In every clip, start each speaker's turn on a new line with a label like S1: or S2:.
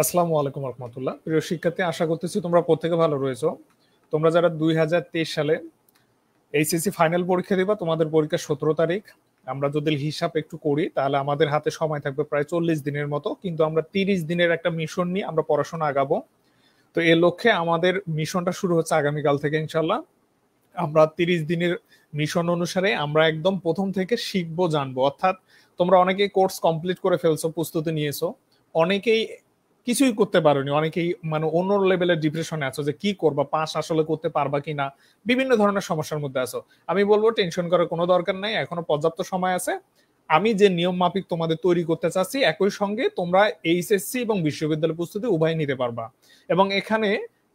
S1: আসসালামু আলাইকুম রহমতুল্লাহ। প্রিয় শিক্ষার্থী, আশা করতেছি তোমরা প্রত্যেকে ভালো রয়েছো। তোমরা যারা 2023 সালে এইচএসসি ফাইনাল পরীক্ষা দিবা, তোমাদের পরীক্ষা 17 তারিখ। আমরা যদি হিসাব একটু করি তাহলে আমাদের হাতে সময় থাকবে প্রায় 40 দিনের মতো, কিন্তু আমরা 30 দিনের একটা মিশন নিয়ে আমরা পড়াশোনা আগাবো। তো এর লক্ষ্যে আমাদের মিশনটা শুরু হচ্ছে আগামীকাল থেকে ইনশাল্লাহ। আমরা 30 দিনের মিশন অনুসারে আমরা একদম প্রথম থেকে শিখবো, জানবো। অর্থাৎ তোমরা অনেকেই কোর্স কমপ্লিট করে ফেলছো, প্রস্তুতি নিয়েছো, অনেকেই কিছুই করতে পারোনি, অনেকেই মানে অন্য লেভেলের ডিপ্রেশনে আছো যে কি করবা, পাস আসলে করতে পারবা কিনা, বিভিন্ন ধরনের সমস্যার মধ্যে আছো। আমি বলবো টেনশন করার কোনো দরকার নাই, এখনো পর্যাপ্ত সময় আছে। আমি যে নিয়ম মাফিক তোমাদের তৈরি করতে চাচ্ছি, একই সঙ্গে তোমরা এইচএসসি এবং বিশ্ববিদ্যালয় প্রস্তুতি উভয় নিতে পারবা। এবং এখানে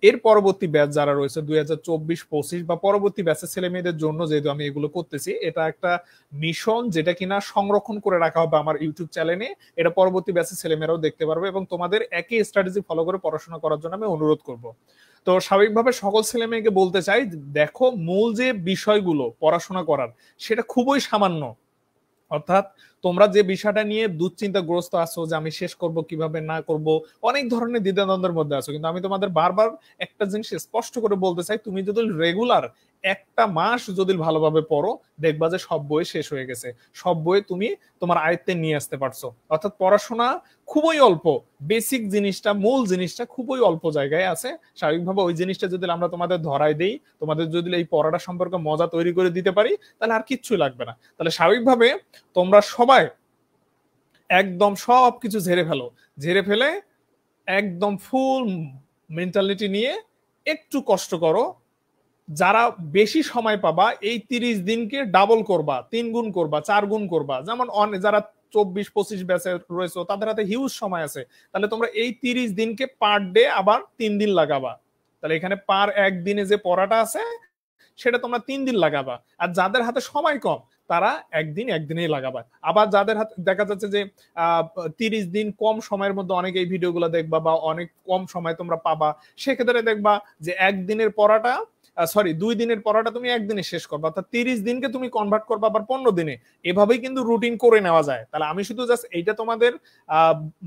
S1: এর পরবর্তী ব্যাচ যারা রয়েছে 2024-25 বা পরবর্তী ব্যাচের ছেলে মেয়েদের জন্য যেহেতু আমি এগুলো করতেছি, এটা একটা মিশন যেটা কিনা সংরক্ষণ করে রাখা হবে আমার ইউটিউব চ্যানেলে। এটা পরবর্তী ব্যাচের ছেলেমেয়েরাও দেখতে পারবে এবং তোমাদের একই স্ট্র্যাটেজি ফলো করে পড়াশোনা করার জন্য আমি অনুরোধ করব। তো স্বাভাবিকভাবে সকল ছেলে মেয়েকে বলতে চাই, দেখো মূল যে বিষয়গুলো পড়াশোনা করার সেটা খুবই সামান্য। অর্থাৎ তোমরা যে বিষয়টা নিয়ে দুশ্চিন্তাগ্রস্ত আছো যে আমি শেষ করব কিভাবে, না করব, অনেক ধরনের দ্বিধাদ্বন্দ্বের মধ্যে আছো, কিন্তু আমি তোমাদের বারবার একটা জিনিস স্পষ্ট করে বলতে চাই, তুমি যদি রেগুলার একটা মাস যদি ভালোভাবে পড়ো, দেখবা যে সব বই শেষ হয়ে গেছে, সব বই তুমি তোমার আয়ত্তে নিয়ে আসতে পারছো। অর্থাৎ পড়াশোনা খুবই অল্প, বেসিক জিনিসটা, মূল জিনিসটা খুবই অল্প জায়গায় আছে। স্বাভাবিকভাবে ওই জিনিসটা যদি আমরা তোমাদের ধরাই দেই, তোমাদের যদি এই পড়াটা সম্পর্কে মজা তৈরি করে দিতে পারি, তাহলে আর কিচ্ছু লাগবে না। তাহলে স্বাভাবিকভাবে তোমরা সবাই একদম সবকিছু ঝেড়ে ফেলো, ঝেড়ে ফেলে একদম ফুল মেন্টালিটি নিয়ে একটু কষ্ট করো। যারা বেশি সময় পাবা, এই 30 দিনকে ডাবল করবা, 3 গুণ করবা, 4 গুণ করবা। যেমন যারা 24-25 ব্যাচে রয়েছে তাদের হাতে হিউজ সময় আছে, তাহলে তোমরা এই 30 দিনকে পার ডে আবার 3 দিন লাগাবা। তাহলে এখানে পার একদিনে যে পড়াটা আছে সেটা তোমরা 3 দিন লাগাবা। আর যাদের হাতে সময় কম তারা একদিনেই লাগাবা। আবার যাদের হাতে দেখা যাচ্ছে যে 30 দিন কম সময়ের মধ্যে অনেক এই ভিডিওগুলো দেখবা বা অনেক কম সময় তোমরা পাবা, সেক্ষেত্রে দেখবা যে একদিনের পড়াটা 2 দিনের পড়াটা তুমি একদিনে শেষ করবা। অর্থাৎ 30 দিনকে তুমি কনভার্ট করবা আবার 15 দিনে। এভাবেই কিন্তু রুটিন করে নেওয়া যায়। তাহলে আমি শুধু জাস্ট এইটা তোমাদের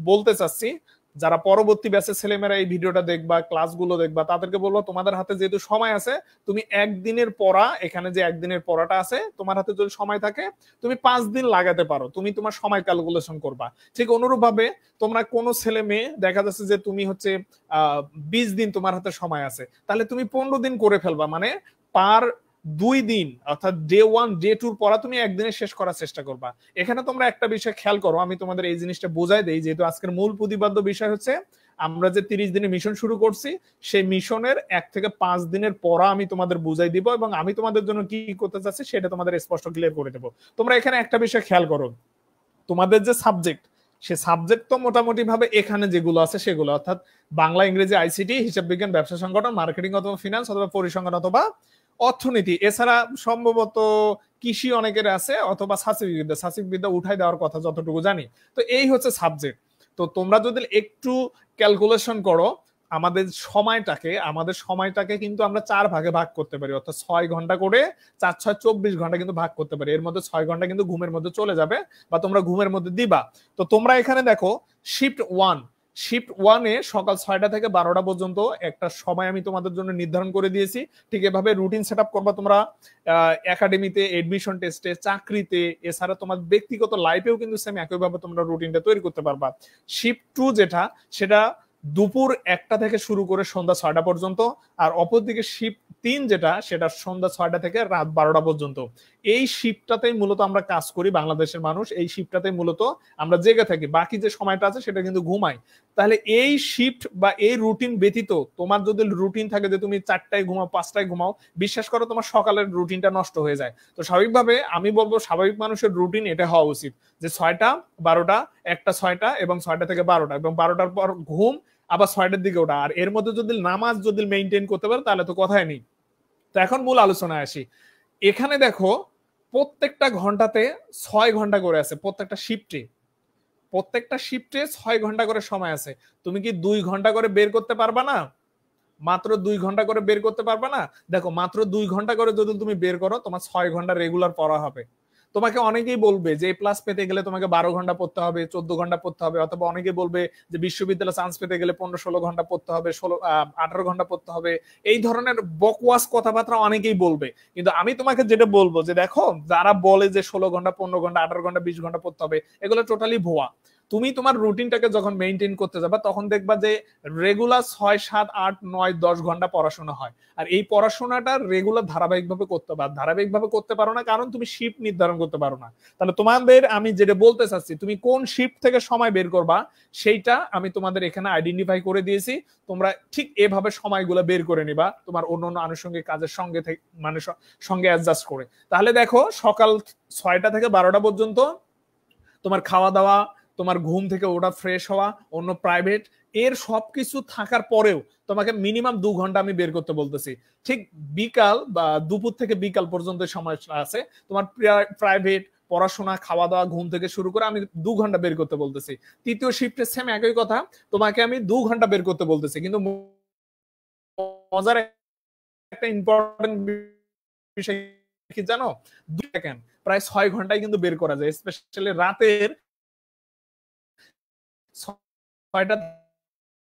S1: বলতে চাচ্ছি, যারা পরবর্তী ব্যাচের ছেলেমেয়েরা এই ভিডিওটা দেখবা, ক্লাসগুলো দেখবা, তাদেরকে বলবো তোমাদের হাতে যেহেতু সময় আছে, তুমি একদিনের পড়া, এখানে যে একদিনের পড়াটা আছে তোমার হাতে যদি সময় থাকে, তুমি 5 দিন লাগাতে পারো, তুমি তোমার সময় ক্যালকুলেশন করবা। ঠিক অনুরূপ ভাবে তোমরা কোনো ছেলে মেয়ে দেখা যাচ্ছে যে তুমি হচ্ছে 20 দিন তোমার হাতে সময় আছে, তাহলে তুমি 15 দিন করে ফেলবা। মানে পার 2 দিন, অর্থাৎ ডে 1 ডে 2 পড়া তুমি একদিনে শেষ করার চেষ্টা করবা। এখানে তোমরা একটা বিষয় খেয়াল করো, আমি তোমাদের এই জিনিসটা বোঝাই দেই, যেহেতু আজকের মূল প্রতিপাদ্য বিষয় হচ্ছে আমরা যে 30 দিনের মিশন শুরু করছি, সেই মিশনের 1 থেকে 5 দিনের পড়া আমি তোমাদের বুঝাই দিব এবং আমি তোমাদের জন্য কি করতে চাচ্ছি সেটা তোমাদের স্পষ্ট ক্লিয়ার করে দেবো। তোমরা এখানে একটা বিষয় খেয়াল করো, তোমাদের যে সাবজেক্ট, সে সাবজেক্ট তো মোটামুটি ভাবে এখানে যেগুলো আছে সেগুলো, অর্থাৎ বাংলা, ইংরেজি, আইসিটি, হিসাব বিজ্ঞান, ব্যবসা সংগঠন, মার্কেটিং অথবা ফিনান্স অথবা পরিসংখ্যান অথবা অর্থনীতি। এছাড়া সম্ভবত কৃষি অনেকের আছে, অথবা শাসিকবিদ্যা উঠাই দেওয়ার কথা যতটুকু জানি। তো এই হচ্ছে সাবজেক্ট। তো তোমরা যদি একটু ক্যালকুলেশন করো, আমাদের সময়টাকে কিন্তু আমরা 4 ভাগে ভাগ করতে পারি, অর্থাৎ 6 ঘন্টা করে, 4-6 24 ঘন্টা কিন্তু ভাগ করতে পারি। এর মধ্যে 6 ঘন্টা কিন্তু ঘুমের মধ্যে চলে যাবে বা তোমরা ঘুমের মধ্যে দিবা। তো তোমরা এখানে দেখো শিফট ওয়ানে সকাল 6টা থেকে 12টা পর্যন্ত একটা সময় আমি তোমাদের জন্য নির্ধারণ করে দিয়েছি। ঠিক এভাবে রুটিন সেট আপ করবা তোমরা একাডেমিতে, এডমিশন টেস্টে, চাকরিতে, এছাড়া তোমার ব্যক্তিগত লাইফেও কিন্তু সেম একইভাবে তোমরা রুটিনটা তৈরি করতে পারবা। শিফট 2 যেটা, সেটা দুপুর 1টা থেকে শুরু করে সন্ধ্যা 6টা পর্যন্ত। আর অপরদিকে শিফট 3 যেটা, সেটা সন্ধ্যা 6টা থেকে রাত 12টা পর্যন্ত। এই শিফটটাতেই মূলত আমরা কাজ করি, বাংলাদেশের মানুষ এই শিফটটাতেই মূলত আমরা জেগে থাকি, বাকি যে সময়টা আছে সেটা কিন্তু ঘুমাই। তাহলে এই শিফট বা এই রুটিন ব্যতীত তোমার যদি রুটিন থাকে যে তুমি 4টায় ঘুমাও, 5টায় ঘুমাও, বিশ্বাস করো তোমার সকালের রুটিনটা নষ্ট হয়ে যায়। তো স্বাভাবিকভাবে আমি বলবো স্বাভাবিক মানুষের রুটিন এটা হওয়া উচিত যে 6টা, 12টা, 1টা, 6টা এবং 6টা থেকে 12টা এবং 12টার পর ঘুম, আবার 6টার দিকে ওটা। আর এর মধ্যে যদি নামাজ যদি মেনটেন করতে পারো তাহলে তো কথাই নেই। তো এখন মূল আলোচনায় আসি। এখানে দেখো প্রত্যেকটা ঘন্টাতে 6 ঘন্টা করে আছে, প্রত্যেকটা শিফটে 6 ঘন্টা করে সময় আছে। তুমি কি 2 ঘন্টা করে বের করতে পারবা না? মাত্র 2 ঘন্টা করে বের করতে পারবা না? দেখো মাত্র 2 ঘন্টা করে যদি তুমি বের করো, তোমার 6 ঘন্টা রেগুলার পড়া হবে। তোমাকে অনেকেই বলবে যে প্লাস পেতে গেলে তোমাকে 12 ঘন্টা পড়তে হবে, 14 ঘন্টা পড়তে হবে, অথবা অনেকে বলবে যে বিশ্ববিদ্যালয়ে চান্স পেতে গেলে 15-16 ঘন্টা পড়তে হবে, 18 ঘন্টা পড়তে হবে। এই ধরনের বকওয়াস কথাবার্তা অনেকেই বলবে, কিন্তু আমি তোমাকে যেটা বলবো যে দেখো, যারা বলে যে 16 ঘন্টা, 15 ঘন্টা, 18 ঘন্টা, 20 ঘন্টা পড়তে হবে, এগুলো টোটালি ভুয়া। তুমি তোমার রুটিনটাকে যখন মেনটেন করতে যাবা তখন দেখবা যে রেগুলার 6, 7, 8, 9, 10 ঘন্টা পড়াশোনা হয়। আর এই পড়াশোনাটা রেগুলার ধারাবাহিকভাবে করতে পারো, ধারাবাহিকভাবে করতে পারো না কারণ তুমি শিফট নির্ধারণ করতে পারো না। তাহলে তোমাদের আমি যেটা বলতে চাচ্ছি, তুমি কোন শিফট থেকে সময় বের করবা সেইটা আমি তোমাদের এখানে আইডেন্টিফাই করে দিয়েছি। তোমরা ঠিক এভাবে সময়গুলো বের করে নিবা তোমার অন্য আনুষঙ্গিক কাজের সঙ্গে মানে সঙ্গে অ্যাডজাস্ট করে। তাহলে দেখো, সকাল 6টা থেকে 12টা পর্যন্ত তোমার খাওয়া দাওয়া, তোমার ঘুম থেকে ওটা ফ্রেশ হওয়া, অন্য প্রাইভেট, এর সবকিছু থাকার পরেও তোমাকে মিনিমাম 2 ঘন্টা আমি বের করতে বলতেছি। ঠিক বিকাল বা দুপুর থেকে বিকাল পর্যন্ত সময় আছে তোমার প্রাইভেট, পড়াশোনা, খাওয়া দাওয়া, ঘুম থেকে শুরু করে আমি 2 ঘন্টা বের করতে বলতেছি। তৃতীয় শিফটের সেম একই কথা, তোমাকে আমি 2 ঘন্টা বের করতে বলতেছি। কিন্তু মজার একটা ইম্পর্টেন্ট বিষয় কি জানো, প্রায় 6 ঘন্টায় কিন্তু বের করা যায়, স্পেশালি রাতের 6টা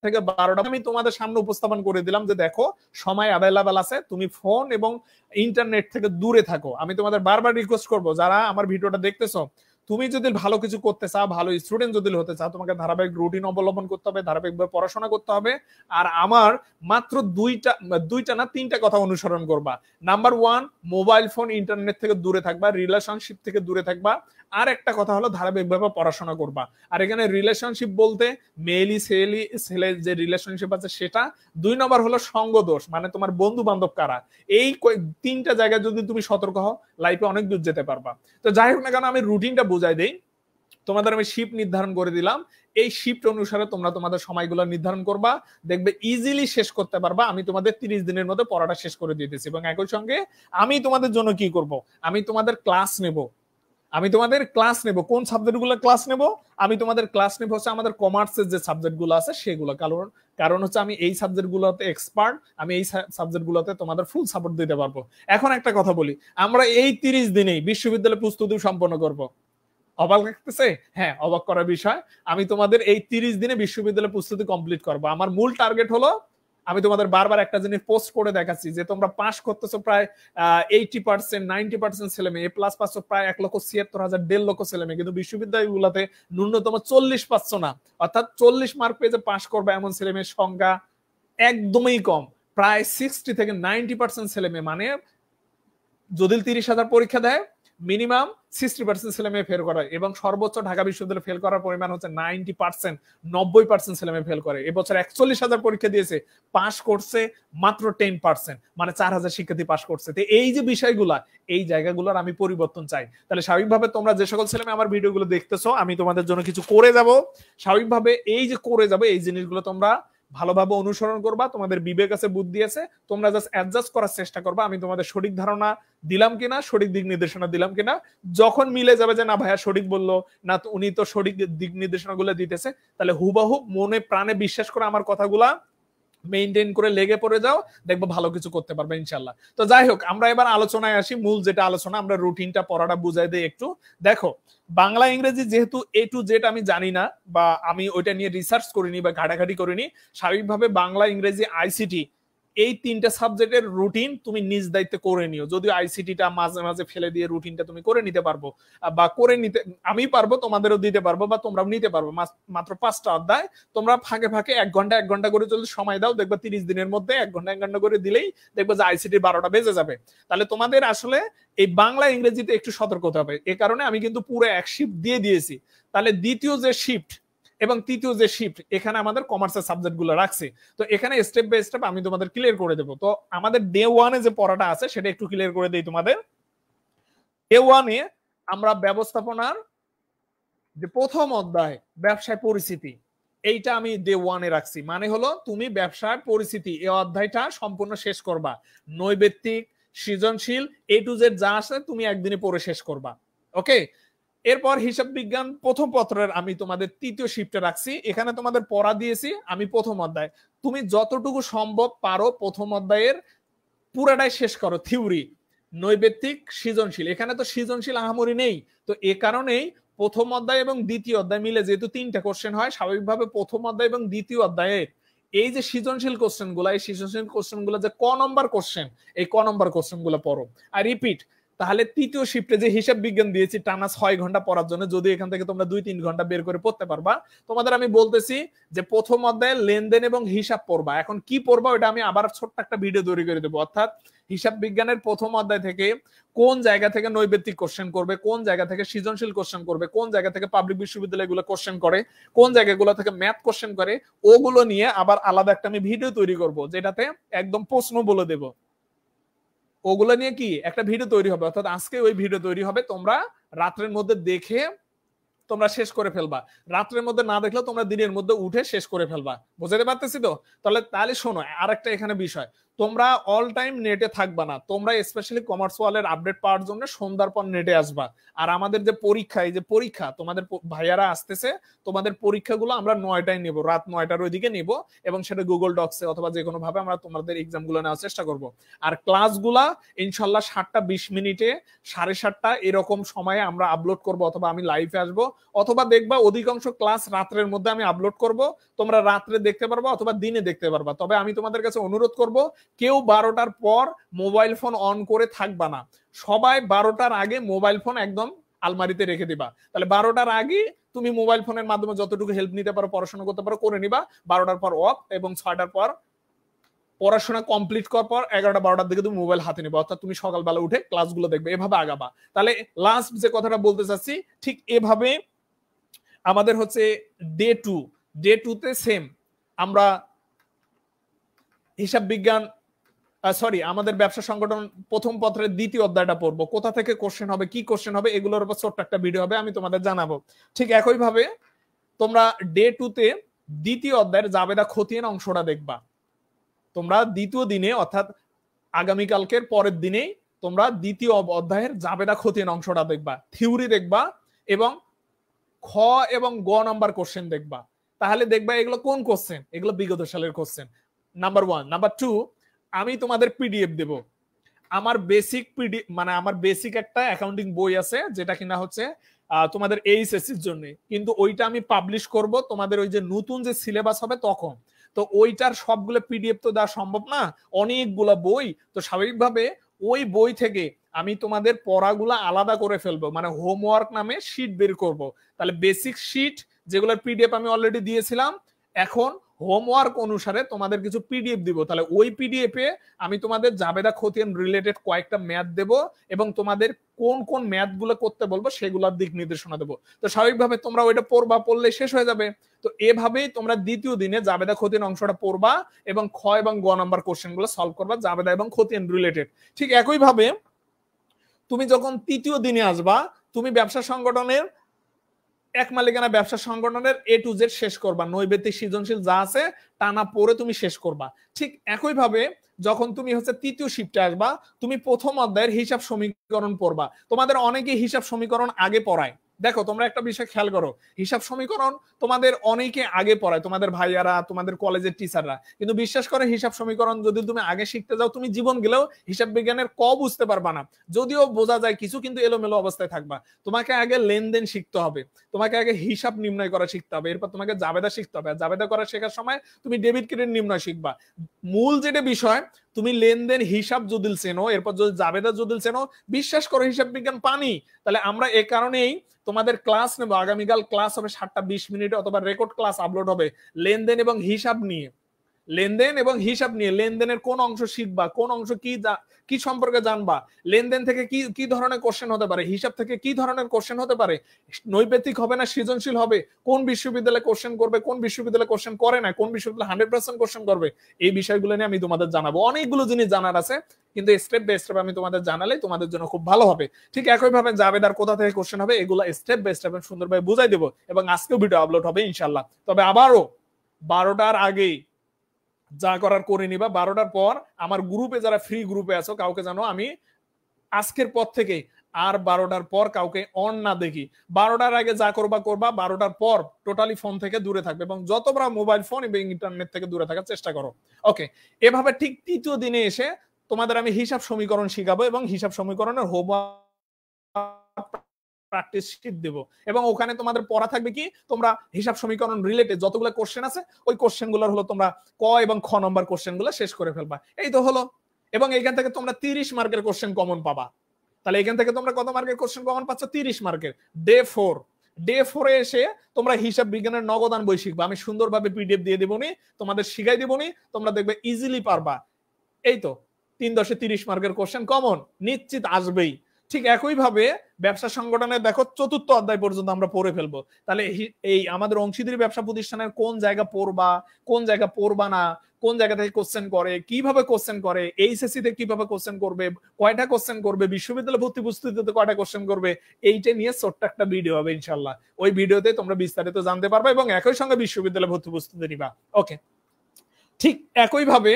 S1: থেকে 12টা আমি তোমাদের সামনে উপস্থাপন করে দিলাম যে দেখো, সময় অ্যাভেলেবেল আছে, তুমি ফোন এবং ইন্টারনেট থেকে দূরে থাকো। আমি তোমাদের বারবার রিকোয়েস্ট করবো, যারা আমার ভিডিওটা দেখতেছো, তুমি যদি ভালো কিছু করতে চাও, ভালো স্টুডেন্ট যদি হতে চাও, তোমাকে ধারাবাহিক রুটিন অবলম্বন করতে হবে, ধারাবাহিকভাবে পড়াশোনা করতে হবে। আর আমার মাত্র দুইটা না 3টা কথা অনুসরণ করবা। নাম্বার 1, মোবাইল ফোন ইন্টারনেট থেকে দূরে থাকবা, রিলেশনশিপ থেকে দূরে থাকবা। আর একটা কথা হলো ধারাবাহিকভাবে পড়াশোনা করবা। আর এখানে রিলেশনশিপ বলতে মেয়েলি ছেলে যে রিলেশনশিপ আছে সেটা। 2 নম্বর হলো সঙ্গ দোষ, মানে তোমার বন্ধু বান্ধব কারা। এই 3টা জায়গায় যদি তুমি সতর্ক হও, লাইফে অনেক দূর যেতে পারবা। তো যাই হোক না কেন, আমি রুটিনটা বুঝাই দেই তোমাদের। আমি শিফট নির্ধারণ করে দিলাম, এই শিফট অনুসারে তোমরা তোমাদের সময়গুলো নির্ধারণ করবা, দেখবে ইজিলি শেষ করতে পারবা। আমি তোমাদের 30 দিনের মধ্যে পড়াটা শেষ করে দিতেছি। এবং একই সঙ্গে আমি তোমাদের জন্য কি করব, আমি তোমাদের ক্লাস নেব। কোন সাবজেক্টগুলো ক্লাস নেব? আমি তোমাদের ক্লাস নেব হচ্ছে আমাদের কমার্সের যে সাবজেক্টগুলো আছে সেগুলো। কারণ হচ্ছে আমি এই সাবজেক্টগুলোতে এক্সপার্ট, আমি এই সাবজেক্টগুলোতে তোমাদের ফুল সাপোর্ট দিতে পারবো। এখন একটা কথা বলি, আমরা এই 30 দিনেই বিশ্ববিদ্যালয় প্রস্তুতি সম্পন্ন করব। অবাক লাগতেছে? হ্যাঁ, অবাক করার বিষয়। আমি তোমাদের এই 30 দিনে বিশ্ববিদ্যালয় প্রস্তুতি কমপ্লিট করবো। আমার মূল টার্গেট হলো, আমি তোমাদের বারবার একটা জিনিস পোস্ট করে দেখাচ্ছি যে তোমরা পাস করতেছো প্রায় 80%, 90% ছেলে মেয়ে, এ প্লাস পাচ্ছ প্রায় 1,76,000, 1.5 লক্ষ ছেলে মেয়ে, কিন্তু বিশ্ববিদ্যালয়গুলোতে ন্যূনতম 40 পাচ্ছ না। অর্থাৎ 40 মার্ক পেয়ে যে পাস করবে এমন ছেলে মেয়ের সংখ্যা একদমই কম। প্রায় 60 থেকে 90% ছেলে মেয়ে, মানে যদি 30,000 পরীক্ষা দেয়, মিনিমাম 60% ছেলে মেয়ে ফেল করে। এবং সর্বোচ্চ ঢাকা বিশ্ববিদ্যালয়ে ফেল করার পরিমাণ হচ্ছে 90%, 90% ছেলে মেয়ে ফেল করে। এবছর 41,000 পরীক্ষা দিয়েছে, পাস করছে মাত্র 10%, মানে 4,000 শিক্ষার্থী পাস করছে। তো এই যে বিষয়গুলা, এই জায়গাগুলোর আমি পরিবর্তন চাই। তাহলে স্বাভাবিকভাবে তোমরা যে সকল ছেলে মেয়ে আমার ভিডিওগুলো দেখতেছো, আমি তোমাদের জন্য কিছু করে যাব। স্বাভাবিকভাবে এই যে করে যাব, এই জিনিসগুলো তোমরা ভালোভাবে অনুসরণ করবা। তোমাদের বিবেক আছে, বুদ্ধি আছে, তোমরা জাস্ট অ্যাডজাস্ট করার চেষ্টা করবা। আমি তোমাদের সঠিক ধারণা দিলাম কিনা, সঠিক দিক নির্দেশনা দিলাম কিনা। যখন মিলে যাবে যে না ভাইয়া সঠিক বললো, না উনি তো সঠিক দিক নির্দেশনাগুলো দিতেছে, তাহলে হুবাহুব মনে প্রাণে বিশ্বাস করে আমার কথাগুলা মেইনটেইন করে লেগে পড়ে যাও, দেখবো ভালো কিছু করতে পারবে ইনশাল্লাহ। তো যাই হোক, আমরা এবার আলোচনায় আসি। মূল যেটা আলোচনা, আমরা রুটিনটা পড়াটা বুঝাই দিই একটু। দেখো, বাংলা ইংরেজি যেহেতু A to Z আমি জানি না, বা আমি ওইটা নিয়ে রিসার্চ করিনি বা ঘাটাঘাটি করিনি, স্বাভাবিকভাবে বাংলা ইংরেজি আইসিটি এই 3টা সাবজেক্টের রুটিন তুমি নিজ দায়িত্বে করে নিও। যদিও আইসিটিটা মাঝে মাঝে ফেলে দিয়ে রুটিনটা তুমি করে নিতে পারবো, বা করে নিতে আমি পারবো, তোমাদেরও দিতে পারবো, বা তোমরাও নিতে পারবো। মাত্র 5টা অধ্যায়, তোমরা ফাঁকে ফাঁকে 1 ঘন্টা 1 ঘন্টা করে যদি সময় দাও, দেখবা 30 দিনের মধ্যে 1 ঘন্টা 1 ঘন্টা করে দিলেই দেখবো যে আইসিটি 12টা বেজে যাবে। তাহলে তোমাদের আসলে এই বাংলা ইংরেজিতে একটু সতর্ক হতে হবে। এ কারণে আমি কিন্তু পুরো এক শিফট দিয়ে দিয়েছি। তাহলে দ্বিতীয় যে শিফট এবং তৃতীয় যে শিফট, এখানে আমাদের কমার্সের সাবজেক্ট গুলো রাখছি। তো এখানে স্টেপ বাই স্টেপ আমি তোমাদের ক্লিয়ার করে দেবো। তো আমাদের ডে 1-এ যে পড়াটা আছে সেটা একটু ক্লিয়ার করে দেই তোমাদের। ডে 1-এ আমরা ব্যবস্থাপনার যে প্রথম অধ্যায়, ব্যবসায় পরিস্থিতি, এইটা আমি ডে 1-এ রাখছি। মানে হলো তুমি ব্যবসায় পরিস্থিতি এই অধ্যায়টা সম্পূর্ণ শেষ করবা। নৈবেত্তিক, সৃজনশীল, A to Z যা আছে তুমি একদিনে পড়ে শেষ করবা। ওকে, এরপর হিসাব বিজ্ঞান প্রথম পত্রের আমি তোমাদের তৃতীয় শিফটে রাখছি। এখানে তোমাদের পড়া দিয়েছি আমি প্রথম অধ্যায়। তুমি যতটুকু সম্ভব পারো প্রথম অধ্যায়ের পুরাটাই শেষ করো থিওরি। নৈবেত্তিক সৃজনশীল, এখানে তো সৃজনশীল আহামরি নেই, তো এ কারণেই প্রথম অধ্যায় এবং দ্বিতীয় অধ্যায় মিলে যেহেতু 3টা কোশ্চেন হয়, স্বাভাবিকভাবে প্রথম অধ্যায় এবং দ্বিতীয় অধ্যায়ে এই যে সৃজনশীল কোশ্চেন গুলা, এই সৃজনশীল কোশ্চেন গুলা যে ক নম্বর কোশ্চেন, এই ক নম্বর কোশ্চেন গুলো পড়ো। আর রিপিট, তাহলে তৃতীয় শিফটে যে হিসাব বিজ্ঞান দিয়েছি টানা 6 ঘন্টা পড়ার জন্য, যদি এখান থেকে তোমরা 2-3 ঘন্টা বের করে পড়তে পারবা, তোমাদের আমি বলতেছি যে প্রথম অধ্যায়ে লেনদেন এবং হিসাব পড়বা। এখন কি পড়বা ওটা আমি আবার ছোট্ট একটা ভিডিও তৈরি করে দেবো, অর্থাৎ হিসাব বিজ্ঞানের প্রথম অধ্যায় থেকে কোন জায়গা থেকে নৈবেত্তিক কোশ্চেন করবে, কোন জায়গা থেকে সৃজনশীল কোশ্চেন করবে, কোন জায়গা থেকে পাবলিক বিশ্ববিদ্যালয়গুলো কোশ্চেন করে, কোন জায়গাগুলো থেকে ম্যাথ কোশ্চেন করে, ওগুলো নিয়ে আবার আলাদা একটা আমি ভিডিও তৈরি করব, যেটাতে একদম প্রশ্ন বলে দেব। ওগুলো নিয়ে কি একটা ভিডিও তৈরি হবে, অর্থাৎ আজকে ওই ভিডিও তৈরি হবে, তোমরা রাত্রের মধ্যে দেখে তোমরা শেষ করে ফেলবা, রাত্রের মধ্যে না দেখলেও তোমরা দিনের মধ্যে উঠে শেষ করে ফেলবা। বুঝতে পারতেছি তো? তাহলে শোনো, আরেকটা এখানে বিষয়, তোমরা অল টাইম নেটে থাকবা না, তোমরা স্পেশালি কমার্স ওয়ালের আপডেট পাওয়ার জন্য সন্ধ্যার পর নেটে আসবা। আর আমাদের যে পরীক্ষা, এই যে পরীক্ষা তোমাদের ভাইয়ারা আসতেছে, তোমাদের পরীক্ষাগুলো আমরা 9টায় নিব, রাত 9টার ওইদিকে নিব, এবং সেটা গুগল ডক্সে অথবা যে কোনো ভাবে আমরা তোমাদের এক্সাম গুলো নেওয়ার চেষ্টা করব। আর ক্লাসগুলা ইনশাল্লাহ 7টা 20 মিনিটে 7:30 এরকম সময়ে আমরা আপলোড করব, অথবা আমি লাইভে আসবো, অথবা দেখবা অধিকাংশ ক্লাস রাত্রের মধ্যে আমি আপলোড করব, তোমরা রাত্রে দেখতে পারবা অথবা দিনে দেখতে পারবা। তবে আমি তোমাদের কাছে অনুরোধ করব, কেউ 12টার পর মোবাইল ফোন অন করে থাকবা না, সবাই 12টার আগে মোবাইল ফোন একদম আলমারিতে রেখে দিবা। তাহলে 12টার আগে তুমি মোবাইল ফোনের মাধ্যমে যতটুকু হেল্প নিতে পারো, পড়াশোনা করতে পারো, করে নিবা। 12টার পর অফ, এবং 6টার পর পড়াশোনা কমপ্লিট করার পর 11টা 12টার দিকে তুমি মোবাইল হাতে নিবা, অর্থাৎ তুমি সকালবেলা উঠে ক্লাসগুলো দেখবে, এভাবে আগাবা। তাহলে লাস্ট যে কথাটা বলতে চাচ্ছি, ঠিক এভাবে আমাদের হচ্ছে ডে টুতে সেম আমরা হিসাব বিজ্ঞান আমাদের ব্যবসা সংগঠন প্রথম পত্রের দ্বিতীয় অধ্যায়টা পড়বো, কোথা থেকে কোশ্চেন হবে, কি কোশ্চেন হবে, এগুলোর উপর ছোট্ট একটা ভিডিও হবে, আমি তোমাদের জানাবো। ঠিক একইভাবে তোমরা ডে টুতে দ্বিতীয় অধ্যায়ের জাবেদা খতিয়ান অংশটা দেখবা। তোমরা দ্বিতীয় দিনে, অর্থাৎ আগামীকালকের পরের দিনেই তোমরা দ্বিতীয় অধ্যায়ের জাবেদা খতিয়ান অংশটা দেখবা, থিওরি দেখবা, এবং খ এবং গ নাম্বার কোশ্চেন দেখবা। তাহলে দেখবা এগুলো কোন কোশ্চেন, এগুলো বিগত সালের কোশ্চেন, নাম্বার 1। নাম্বার 2, আমি তোমাদের পিডিএফ দেব। আমার বেসিক একটা অ্যাকাউন্টিং বই আছে, যেটা কিনা হচ্ছে তোমাদের এইচএসসির জন্য, কিন্তু ওইটা আমি পাবলিশ করব তোমাদের ওই যে নতুন যে সিলেবাস হবে তখন। তো ওইটার সবগুলো পিডিএফ তো দেওয়া সম্ভব না, অনেকগুলো বই, তো স্বাভাবিকভাবে ওই বই থেকে আমি তোমাদের পড়াগুলো আলাদা করে ফেলবো, মানে হোমওয়ার্ক নামে শীট বের করব। তাহলে বেসিক শীট যেগুলোর পিডিএফ আমি অলরেডি দিয়েছিলাম, এখন হোমওয়ার্ক অনুসারে তোমাদের কিছু পিডিএফ দিব। তাহলে ওই পিডিএফ এ আমি তোমাদের জাবেদা খতিয়ান রিলেটেড কয়েকটা ম্যাথ দেব, এবং তোমাদের কোন কোন ম্যাথ গুলো করতে বলবো সেগুলোর দিক নির্দেশনা দেবো। তো স্বাভাবিকভাবে তোমরা ওইটা পড়বা, পড়লে শেষ হয়ে যাবে। তো এভাবেই তোমরা দ্বিতীয় দিনে জাবেদা খতিয়ান অংশটা পড়বা, এবং খ এবং গ নাম্বার কোশ্চেন গুলো সলভ করবা জাবেদা এবং খতিয়ান রিলেটেড। ঠিক একইভাবে তুমি যখন তৃতীয় দিনে আসবা, তুমি ব্যবসা সংগঠনের এক মালিকানা ব্যবসা সংগঠনের A to Z শেষ করবা, নৈবেত্তিক সৃজনশীল যা আছে টানা পড়ে তুমি শেষ করবা। ঠিক একইভাবে যখন তুমি হচ্ছে তৃতীয় শিফটে আসবা, তুমি প্রথম অধ্যায়ের হিসাব সমীকরণ পড়বা। তোমাদের অনেকে হিসাব সমীকরণ আগে পড়ায়, দেখো তোমরা একটা বিষয় খেয়াল করো, হিসাব সমীকরণ তোমাদের অনেকে আগে পড়ায়, তোমাদের ভাইয়ারা, তোমাদের কলেজের টিচাররা, কিন্তু বিশ্বাস করে হিসাব সমীকরণ যদি তুমি আগে শিখতে যাও, তুমি জীবন গেলেও হিসাব বিজ্ঞানের ক বুঝতে পারবা না। যদিও বোঝা যায় কিছু, কিন্তু এলোমেলো অবস্থায় থাকবা। তোমাকে আগে লেনদেন শিখতে হবে, তোমাকে আগে হিসাব নির্ণয় করা শিখতে হবে, এরপর তোমাকে জাবেদা শিখতে হবে। জাবেদা করা শেখার সময় তুমি ডেবিট ক্রেডিট নির্ণয় শিখবা। মূল যেটা বিষয়, তুমি লেনদেন হিসাব জটিল চেনো, এরপর যদি জাবেদা জটিল চেনো, বিশ্বাস করো হিসাব বিজ্ঞান পানি। তাহলে আমরা এ কারণেই তোমাদের ক্লাস নেব, আগামীকাল ক্লাস হবে 7টা 20 মিনিটে, অথবা রেকর্ড ক্লাস আপলোড হবে লেনদেন এবং হিসাব নিয়ে। লেনদেনের কোন অংশ শিখবা, কোন অংশ কি সম্পর্কে জানবা, লেনদেন থেকে কি ধরনের কোশ্চেন হতে পারে, হিসাব থেকে কি ধরনের কোশ্চেন হতে পারে, নৈবেত্তিক হবে না সৃজনশীল হবে, কোন বিশ্ববিদ্যালয়ে কোশ্চেন করবে, কোন বিশ্ববিদ্যালয়ে কোশ্চেন করে না, কোন বিশ্ববিদ্যালয়ে 100% কোশ্চেন করবে, এই বিষয়গুলো নিয়ে আমি তোমাদের জানাবো। অনেকগুলো জিনিস জানার আছে, কিন্তু স্টেপ বাই স্টেপ আমি তোমাদের জানালে তোমাদের জন্য খুব ভালো হবে। ঠিক একইভাবে জাবেদার কোথা থেকে কোশ্চেন হবে, এগুলো স্টেপ বাই স্টেপ সুন্দরভাবে বুঝাই দেবো, এবং আজকেও ভিডিও আপলোড হবে ইনশাল্লাহ। তবে আবারও 12টার আগেই যা করার করে নিবা। 12টার পর আমার গ্রুপে যারা ফ্রি গ্রুপে আছো, কাউকে জানো আমি আজকের পর থেকে আর 12টার পর কাউকে অন না দেখি। 12টার আগে যা করবা, 12টার পর টোটালি ফোন থেকে দূরে থাকবে, এবং যতবার মোবাইল ফোন এবং ইন্টারনেট থেকে দূরে থাকার চেষ্টা করো। ওকে, এভাবে ঠিক তৃতীয় দিনে এসে তোমাদের আমি হিসাব সমীকরণ শিখাবো এবং হিসাব সমীকরণের হোমওয়ার্ক প্র্যাকটিস শিট দেব, এবং ওখানে তোমাদের পড়া থাকবে কি তোমরা হিসাব সমীকরণ রিলেটেড যতগুলো কোশ্চেন আছে ওই কোশ্চেন গুলোর হলো তোমরা ক এবং খ নম্বর কোশ্চেন গুলো শেষ করে ফেলবা। এই তো হলো। এবং এখান থেকে তোমরা 30 মার্কের কোশ্চেন কমন পাবা। তাহলে এখান থেকে তোমরা কত মার্কের কোশ্চেন কমন পাচ্ছ? 30 মার্কের। ডে 4 এ এসে তোমরা হিসাব বিজ্ঞানের নগদান বই শিখবা। আমি সুন্দরভাবে পিডিএফ দিয়ে দেবনি, তোমাদের শিখাই দেবনি, তোমরা দেখবে ইজিলি পারবা। এই তো 3 মার্কের কোশ্চেন কমন নিশ্চিত আসবেই। ঠিক একই ভাবে ব্যবসা সংগঠনে দেখো 4র্থ অধ্যায় পর্যন্ত আমরা পড়ে ফেলবো। তাহলে এই আমাদের অংশীদারি ব্যবসা প্রতিষ্ঠানের কোন জায়গা পড়বা, কোন জায়গা পড়বা না, কোন জায়গা থেকে কোশ্চেন করে, কিভাবে কোশ্চেন করে, এইচএসসি তে কিভাবে কোশ্চেন করবে, কয়টা কোশ্চেন করবে, বিশ্ববিদ্যালয় ভর্তি প্রস্তুতিতে কয়টা কোশ্চেন করবে, এইটা নিয়ে ছোট্ট একটা ভিডিও হবে ইনশাআল্লাহ। ওই ভিডিওতে তোমরা বিস্তারিত জানতে পারবে এবং একই সঙ্গে বিশ্ববিদ্যালয় ভর্তি প্রস্তুতি নিবা। ওকে, ঠিক একই ভাবে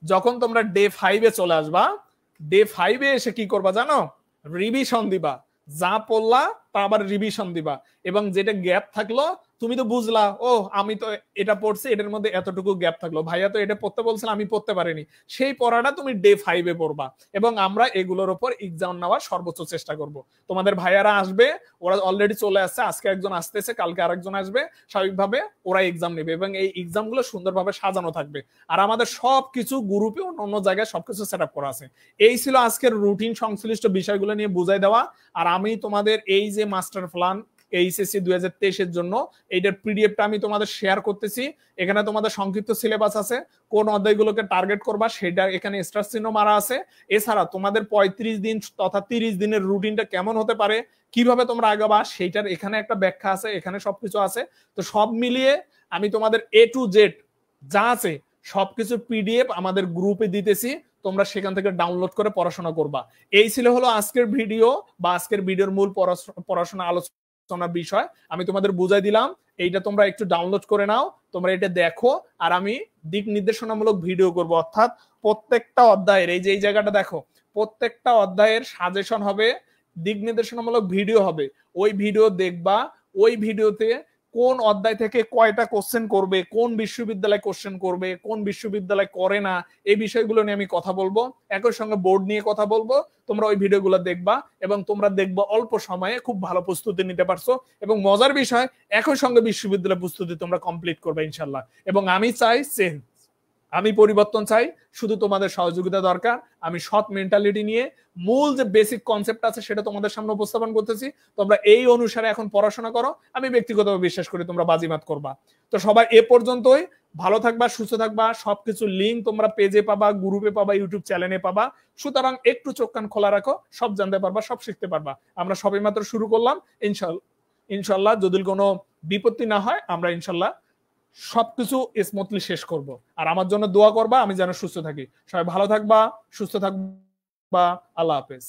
S1: যখন তোমরা ডে 5 এ চলে আসবা, ডে 5 এ এসে কি করবা জানো? রিভিশন দিবা। যা পড়লা তা আবার রিভিশন দিবা, এবং যেটা গ্যাপ থাকলো তুমি তো বুঝলা, ও আমি তো এটা পড়ছি, এটার মধ্যে এতটুকু গ্যাপ থাকলো, ভাইয়া তো এটা পড়তে বলছিল আমি পড়তে পারিনি, সেই পড়াটা তুমি ডে 5 এ পড়বা। এবং আমরা এগুলোর উপর এক্সাম নেওয়ার সর্বোচ্চ চেষ্টা করব। তোমাদের ভাইয়ারা আসবে, ওরা অলরেডি চলে আসছে, আজকে একজন আসতেছে, কালকে আরেকজন আসবে, স্বাভাবিকভাবে ওরা এক্সাম নেবে এবং এই এক্সাম গুলো সুন্দরভাবে সাজানো থাকবে। আর আমাদের সবকিছু গ্রুপে অন্য জায়গায় সবকিছু সেট আপ করা আছে। এই ছিল আজকের রুটিন সংশ্লিষ্ট বিষয়গুলো নিয়ে বুঝাই দেওয়া। আর আমি তোমাদের এই যে মাস্টার প্ল্যান এইচএসসি 2023 এর জন্য এইটার পিডিএফটা আমি তোমাদের শেয়ার করতেছি। এখানে তোমাদের সংক্ষিপ্ত সিলেবাস আছে, কোন অধ্যায়গুলোকে টার্গেট করবা সেটা এখানে স্টার চিহ্ন মারা আছে। এছাড়া তোমাদের 35 দিন তথা 30 দিনের রুটিনটা কেমন হতে পারে, কিভাবে তোমরা আগাবা সেইটার এখানে একটা ব্যাখ্যা আছে, এখানে সবকিছু আছে। তো সব মিলিয়ে আমি তোমাদের A to Z যা আছে সবকিছু পিডিএফ আমাদের গ্রুপে দিতেছি, তোমরা সেখান থেকে ডাউনলোড করে পড়াশোনা করবা। এই ছিল হলো আজকের ভিডিও বা আজকের ভিডিওর মূল পড়াশোনা আলোচনা বিষয়। আমি তোমাদের বুঝাই দিলাম, এইটা তোমরা একটু ডাউনলোড করে নাও, তোমরা এটা দেখো। আর আমি দিক নির্দেশনামূলক ভিডিও করব, অর্থাৎ প্রত্যেকটা অধ্যায়ের এই যে এই জায়গাটা দেখো, প্রত্যেকটা অধ্যায়ের সাজেশন হবে, দিক নির্দেশনামূলক ভিডিও হবে। ওই ভিডিও দেখবা, ওই ভিডিওতে কোন অধ্যায় থেকে কয়টা কোশ্চেন করবে, কোন বিশ্ববিদ্যালয় কোশ্চেন করবে, কোন বিশ্ববিদ্যালয় করে না, এই বিষয়গুলো নিয়ে আমি কথা বলবো। একই সঙ্গে বোর্ড নিয়ে কথা বলবো। তোমরা ওই ভিডিওগুলো দেখবা এবং তোমরা দেখবা অল্প সময়ে খুব ভালো প্রস্তুতি নিতে পারছো। এবং মজার বিষয়, একই সঙ্গে বিশ্ববিদ্যালয় প্রস্তুতি তোমরা কমপ্লিট করবে ইনশাল্লাহ। এবং আমি চাই চেঞ্জ, আমি পরিবর্তন চাই, শুধু তোমাদের সহযোগিতা দরকার। আমি সৎ মেন্টালিটি নিয়ে মূল যে বেসিক কনসেপ্ট আছে সেটা তোমাদের সামনে উপস্থাপন করতেছি। তোমরা এই অনুসারে এখন পড়াশোনা করো, আমি ব্যক্তিগতভাবে বিশ্বাস করি তোমরা বাজিমাত করবা। তো সবাই এ পর্যন্তই, ভালো থাকবা, সুস্থ থাকবা। সবকিছু লিঙ্ক তোমরা পেজে পাবা, গ্রুপে পাবা, ইউটিউব চ্যানেলে পাবা। সুতরাং একটু চোখ কান খোলা রাখো, সব জানতে পারবা, সব শিখতে পারবা। আমরা সবেমাত্র শুরু করলাম, ইনশাল্লাহ যদি কোনো বিপত্তি না হয় আমরা ইনশাল্লাহ সবকিছু স্মুথলি শেষ করব। আর আমার জন্য দোয়া করবা, আমি যেন সুস্থ থাকি। সবাই ভালো থাকবা, সুস্থ থাকবা। আল্লাহ হাফেজ।